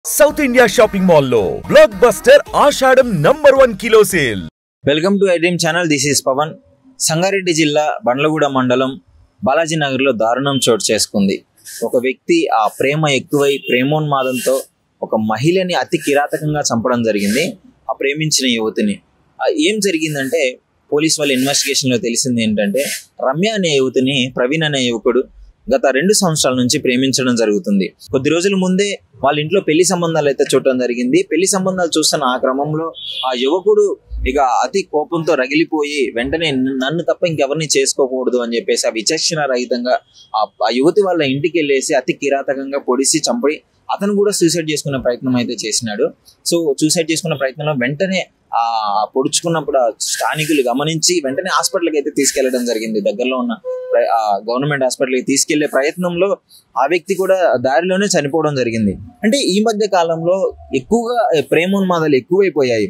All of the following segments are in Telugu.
సౌత్ ఇండియా షాపింగ్ మాల్ లో బ్లాక్ బస్టర్ ఆషాఢం #1 kilo sale. Welcome to iDream channel. This is Pavan. Sangareddy జిల్లా బండ్లగూడ మండలం బాలాజీ నగర్ లో దారుణం చోటు చేసుకుంది. ఒక వ్యక్తి ఆ ప్రేమ ఎక్కువై ప్రేమోన్మాదంతో ఒక మహిళని అతి కిరాతకంగా చంపడం జరిగింది. ఆ ప్రేమించిన యువతిని. ఏం జరిగిందంటే పోలీస్ వాళ్ళ ఇన్వెస్టిగేషన్ లో తెలిసింది ఏంటంటే రమ్య అనే యువతిని ప్రవీణ్ అనే యువకుడు గత 2 సంవత్సరాల నుంచి ప్రేమించడం జరుగుతుంది. కొద్ది రోజుల ముందే వాళ్ళ ఇంట్లో పెళ్లి సంబంధాలు అయితే చూడటం జరిగింది. పెళ్లి సంబంధాలు చూస్తున్న ఆ క్రమంలో ఆ యువకుడు ఇక అతి కోపంతో రగిలిపోయి వెంటనే నన్ను తప్ప ఇంకెవరిని చేసుకోకూడదు అని చెప్పేసి ఆ విచక్షణ రహితంగా ఆ యువతి వాళ్ళ ఇంటికి వెళ్ళేసి అతి కిరాతకంగా పొడిసి చంపి అతను కూడా సూసైడ్ చేసుకునే ప్రయత్నం అయితే చేసినాడు. సో సూసైడ్ చేసుకున్న ప్రయత్నంలో వెంటనే ఆ పొడుచుకున్నప్పుడు ఆ స్థానికులు గమనించి వెంటనే హాస్పిటల్కి అయితే తీసుకెళ్లడం జరిగింది. దగ్గరలో ఉన్న గవర్నమెంట్ హాస్పిటల్కి తీసుకెళ్లే ప్రయత్నంలో ఆ వ్యక్తి కూడా దారిలోనే చనిపోవడం జరిగింది. అంటే ఈ మధ్య కాలంలో ఎక్కువగా ప్రేమోన్మాదాలు ఎక్కువైపోయాయి.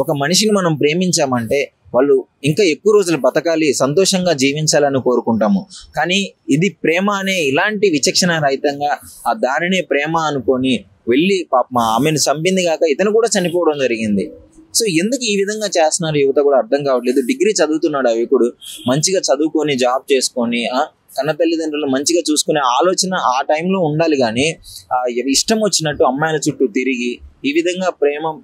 ఒక మనిషిని మనం ప్రేమించామంటే వాళ్ళు ఇంకా ఎక్కువ రోజులు బతకాలి, సంతోషంగా జీవించాలని కోరుకుంటాము. కానీ ఇది ప్రేమ అనే ఇలాంటి విచక్షణ రహితంగా ఆ దారినే ప్రేమ అనుకొని వెళ్ళి పాప ఆమెను చంపింది కాక ఇతను కూడా చనిపోవడం జరిగింది. సో ఎందుకు ఈ విధంగా చేస్తున్నారు యువత కూడా అర్థం కావట్లేదు. డిగ్రీ చదువుతున్నాడు ఆ యువకుడు, మంచిగా చదువుకొని జాబ్ చేసుకొని కన్న తల్లిదండ్రులు మంచిగా చూసుకునే ఆలోచన ఆ టైంలో ఉండాలి. కానీ ఇష్టం వచ్చినట్టు అమ్మాయిల చుట్టూ తిరిగి ఈ విధంగా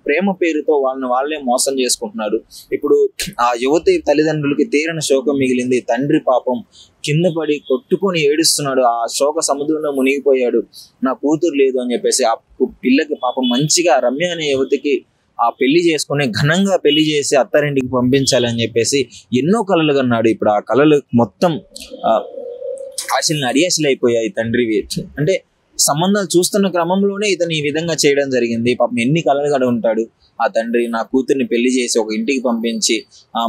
ప్రేమ పేరుతో వాళ్ళే మోసం చేసుకుంటున్నారు. ఇప్పుడు ఆ యువతి తల్లిదండ్రులకి తీరని శోకం మిగిలింది. తండ్రి పాపం కింద పడి కొట్టుకొని ఏడుస్తున్నాడు. ఆ శోక సముద్రంలో మునిగిపోయాడు. నా కూతురు లేదు అని చెప్పేసి ఆ పిల్లకి పాపం మంచిగా రమ్య అనే యువతికి ఆ పెళ్లి చేసుకుని ఘనంగా పెళ్లి చేసి అత్తారింటికి పంపించాలని చెప్పేసి ఎన్నో కలలు కన్నాడు. ఇప్పుడు ఆ కలలు మొత్తం ఆశల్ని అడియాశలు అయిపోయాయి తండ్రివి. అంటే సంబంధాలు చూస్తున్న క్రమంలోనే ఇతను ఈ విధంగా చేయడం జరిగింది. పాపం ఎన్ని కలలు కడ ఉంటాడు ఆ తండ్రి. నా కూతుర్ని పెళ్లి చేసి ఒక ఇంటికి పంపించి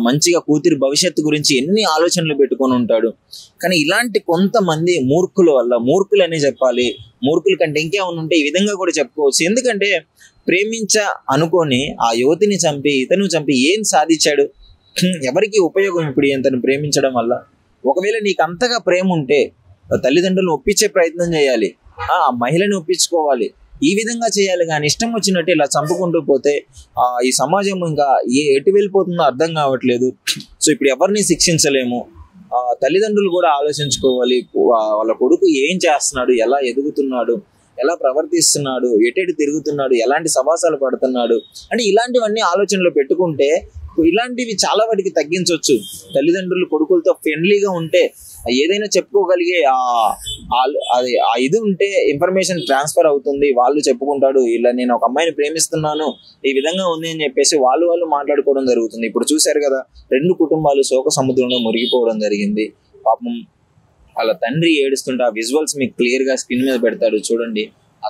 మంచిగా కూతురి భవిష్యత్తు గురించి ఎన్ని ఆలోచనలు పెట్టుకొని ఉంటాడు. కానీ ఇలాంటి కొంతమంది మూర్ఖుల వల్ల, మూర్ఖులనే చెప్పాలి, మూర్ఖుల కంటే ఇంకేమైనా ఉంటే ఈ విధంగా కూడా చెప్పుకోవచ్చు. ఎందుకంటే అనుకొని ఆ యువతిని చంపి ఇతను చంపి ఏం సాధించాడు? ఎవరికి ఉపయోగం ఇప్పుడు ఇతను ప్రేమించడం వల్ల? ఒకవేళ నీకు అంతగా ప్రేమ ఉంటే తల్లిదండ్రులను ఒప్పించే ప్రయత్నం చేయాలి, ఆ మహిళని ఒప్పించుకోవాలి, ఈ విధంగా చేయాలి. కానీ ఇష్టం వచ్చినట్టు ఇలా చంపుకుంటూ పోతే ఈ సమాజం ఇంకా ఎటు వెళ్ళిపోతుందో అర్థం కావట్లేదు. సో ఇప్పుడు ఎవరిని శిక్షించలేము. తల్లిదండ్రులు కూడా ఆలోచించుకోవాలి. వాళ్ళ కొడుకు ఏం చేస్తున్నాడు, ఎలా ఎదుగుతున్నాడు, ఎలా ప్రవర్తిస్తున్నాడు, ఎటెటు తిరుగుతున్నాడు, ఎలాంటి సవాసాలు పడుతున్నాడు అంటే ఇలాంటివన్నీ ఆలోచనలో పెట్టుకుంటే ఇలాంటివి చాలా వాటికి తగ్గించవచ్చు. తల్లిదండ్రులు కొడుకులతో ఫ్రెండ్లీగా ఉంటే ఏదైనా చెప్పుకోగలిగే ఇది ఉంటే ఇన్ఫర్మేషన్ ట్రాన్స్ఫర్ అవుతుంది. వాళ్ళు చెప్పుకుంటాడు, ఇలా నేను ఒక అమ్మాయిని ప్రేమిస్తున్నాను, ఈ విధంగా ఉంది అని చెప్పేసి వాళ్ళు మాట్లాడుకోవడం జరుగుతుంది. ఇప్పుడు చూశారు కదా, 2 కుటుంబాలు శోక సముద్రంలో మునిగిపోవడం జరిగింది. పాపం వాళ్ళ తండ్రి ఏడుస్తుంటే ఆ విజువల్స్ మీకు క్లియర్ గా స్క్రీన్ మీద పెడతాడు చూడండి.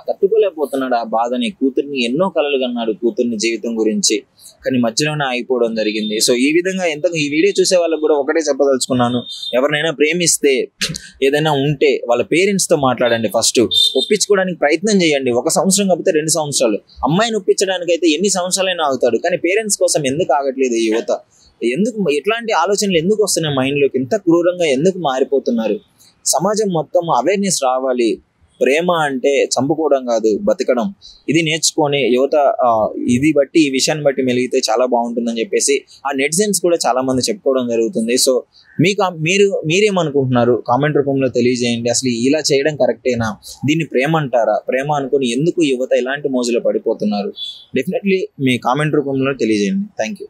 తట్టుకోలేకపోతున్నాడు ఆ బాధని. కూతుర్ని ఎన్నో కలలు కన్నాడు కూతుర్ని జీవితం గురించి, కానీ మధ్యలోనే ఆగిపోవడం జరిగింది. సో ఈ విధంగా ఈ వీడియో చూసే వాళ్ళకి కూడా ఒకటే చెప్పదలుచుకున్నాను, ఎవరినైనా ప్రేమిస్తే ఏదైనా ఉంటే వాళ్ళ పేరెంట్స్ తో మాట్లాడండి. ఫస్ట్ ఒప్పించుకోవడానికి ప్రయత్నం చేయండి. 1 సంవత్సరం కాకపోతే 2 సంవత్సరాలు. అమ్మాయిని ఒప్పించడానికి అయితే ఎన్ని సంవత్సరాలైనా ఆగుతాడు, కానీ పేరెంట్స్ కోసం ఎందుకు ఆగట్లేదు ఈ యువత? ఎందుకు ఎట్లాంటి ఆలోచనలు ఎందుకు వస్తున్నాయి మైండ్లోకి? ఇంత క్రూరంగా ఎందుకు మారిపోతున్నారు? సమాజం మొత్తం అవేర్నెస్ రావాలి. ప్రేమ అంటే చంపుకోవడం కాదు, బతకడం. ఇది నేర్చుకొని యువత ఈ విషయాన్ని బట్టి మెలిగితే చాలా బాగుంటుందని చెప్పేసి ఆ నెటిజన్స్ కూడా చాలా మంది చెప్పుకోవడం జరుగుతుంది. సో మీరేమనుకుంటున్నారు? కామెంట్ రూపంలో తెలియజేయండి. అసలు ఇలా చేయడం కరెక్టేనా? దీన్ని ప్రేమ అంటారా? ప్రేమ అనుకుని ఎందుకు యువత ఇలాంటి మోజులో పడిపోతున్నారు? డెఫినెట్లీ మీ కామెంట్ రూపంలో తెలియజేయండి. Thank you.